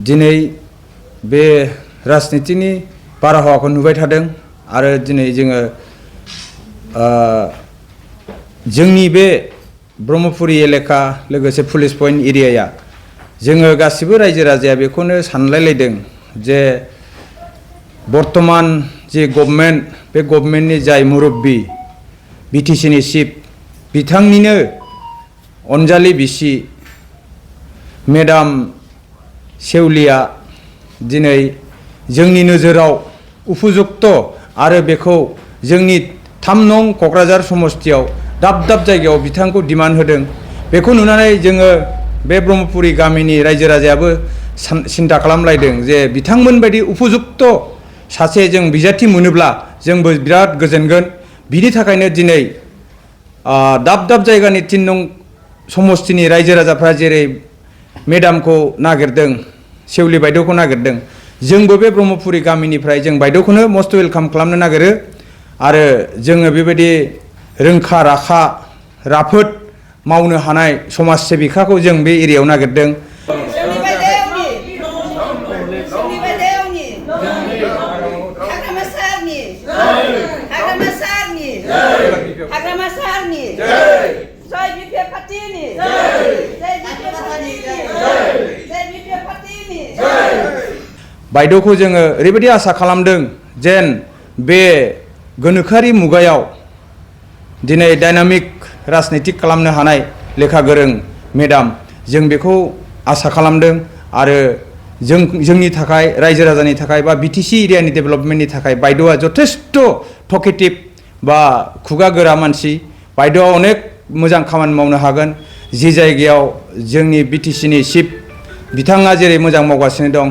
दिनै बे राजनितिनि बारहावाखौ नुबाय थादों आरो दिनै जोङो जोंनि बे ब्रह्मपुरी एलेका लोगोसे पुलिस पइन्ट एरियाया जोङो गासिबो रायजो राजाया बेखौनो सानलायलायदों जे बर्तमान जे गभर्नमेन्ट बे गभर्नमेन्टनि जाय मुरब्बी बिटिसिनि चिफ बिथांनिनो अनजालि बिसि मेडाम सेवलिया दिनै जोंनि नोजोराव उपयुक्त आरो बेखौ जोंनि 3 नं क'क्राझार समस्तियाव दाब दाब जायगायाव बिथांखौ डिमान्ड होदों। बेखौ नुनानै जोङो बे ब्रह्मपुरी गामिनि रायजो राजायाबो सिन्था खालामलायदों जे बिथांमोन बायदि उपयुक्त सासे जों बिजाथि मोनोब्ला जोंबो बिराद गोजोनगोन। बिनि थाखायनो दिनै दाब दाब जायगानि 3 नं समस्तिनि रायजो राजाफ्रा जेरै मेडामखौ नागिरदों सेवलि बायद'खौ नागिरदों जोंबो बे ब्रह्मपुरी गामिनिफ्राय जों बायद'खौनो मस्ट वेलकाम खालामनो नागिरो आरो जोङो बेबायदि रोंखा राखा राफोद मावनो हानाय समाज सेबिकाखौ जों बे एरियायाव नागिरदों। बायद'खौ जोङो ओरैबायदि आसा खालामदों जेन बे गोनोखोआरि मुगायाव दिनै डायनामिक राजनितिक खालामनो हानाय लेखा गोरों मेडाम जों बेखौ आसा खालामदों आरो जोंनि थाखाय रायजो राजानि थाखाय बा बिटिसि एरियानि डेभेलपमेन्टनि थाखाय बायद'आ जथेस्थ टकेटिभ बा खुगा गोरा मानसि बायद'आ अनेक मोजां खामानि मावनो हागोन। जि जायगायाव जोंनि बिटिसिनि चिफ बिथाङा जेरै मोजां मावगासिनो दं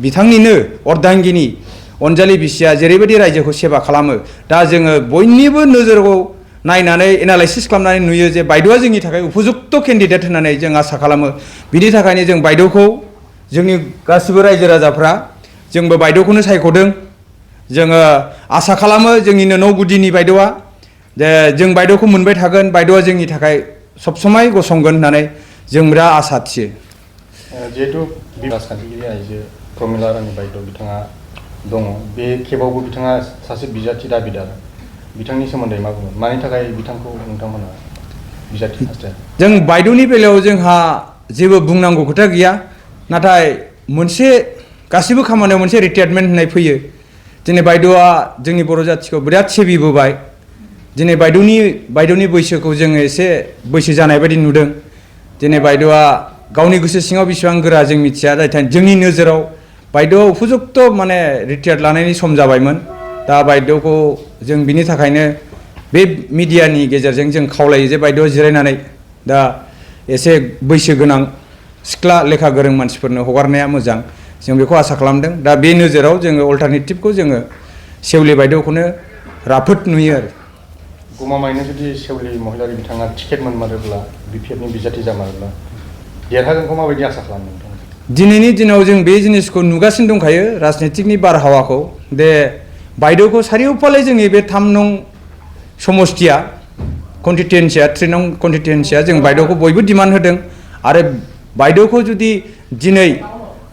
बिथांनिनो अर्धांगिनी अनजालि बिसिया जेरैबायदि रायजोखौ सेवा खालामो दा जोङो बयनिबो नोजोरखौ नायनानै एनालाइसिस खालामनानै नुयो जे बायद'आ जोंनि थाखाय उपयुक्त केन्डिडेट होननानै जों आसा खालामो। बिनि थाखायनो जों बायद'खौ जोंनि गासिबो रायजो राजाफ्रा जोंबो बायद'खौनो सायख'दों। जोङो आसा खालामो जोंनिनो न' गुदिनि बायद'आ जे जों बायद'खौ मोनबाय थागोन बायद'आ जोंनि थाखाय सब समाय गसंगोन होननानै जों बिराद आसा थियो। जिहेतु राजखान्थिगिरि आइजो प्रमिला रानी बायद' बिथाङा दङ बे खेबावबो बिथाङा सासे बिजाथि दाबिदार बिथांनि सोमोन्दै मा बुङो मानि थाखाय बिथांखौ नोंथांमोना बिजाथि हास्थाया? जों बायद'नि बेलायाव जोंहा जेबो बुंनांगौ खोथा गैया नाथाय मोनसे गासिबो खामानियाव मोनसे रिटायारमेन्ट होननाय फैयो। दिनै बायद'आ जोंनि बर' जाथिखौ बिराद सिबिबोबाय। दिनै बायद'नि बैसोखौ जोङो एसे बैसो जानाय बायदि नुदों। दिनै बायद'आ गावनि गोसो सिङाव बेसेबां गोरा जों मिथिया नाथाय जोंनि नोजोराव बायद'आ उपयुक्त माने रिटायार लानायनि सम जाबायमोन। दा बायद'खौ जों बिनि थाखायनो बे मिडियानि गेजेरजों जों खावलायो जे बायद'आ जिरायनानै दा एसे बैसो गोनां सिख्ला लेखा गोरों मानसिफोरनो हगारनाया मोजां जों बेखौ आसा खालामदों। दा बे नोजोराव जोङो अल्टारनेटिभखौ जोङो सेवलि बायद'खौनो राफोद नुयो आरो। गमामायैनो जुदि सेवलि महिलारि बिथाङा टिकेट मोनमारोब्ला बिपिएफनि बिजाथि जामारोब्ला देरहागोनखौ माबायदि आसा खालामो नोंथाङा? दिनैनि दिनाव जों बे जिनिसखौ नुगासिनो दंखायो राजनितिकनि बारहावाखौ दे बायद'खौ सारिय'फाले जोंनि बे 3 नं समस्तिया कन्स्टिटुयेन्सिया 3 नं कन्स्टिटुयेन्सिया जों बायद'खौ बयबो डिमान्ड होदों आरो बायद'खौ जुदि दिनै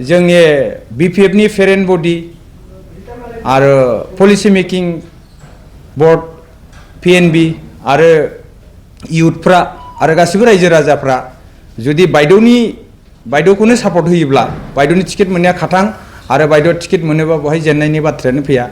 जोंनि बिपिएफनि पेरेन्ट बडि आरो पलिसि मेकिं बर्ड पिएनबि आरो इयुथफ्रा आरो गासिबो रायजो राजाफ्रा जुदि बायद'खौनो सापर्ट होयोब्ला बायद'नि टिकेट मोननाया खाथां आरो बायद' टिकेट मोनोबा बहाय जेननायनि बाथ्रायानो फैया।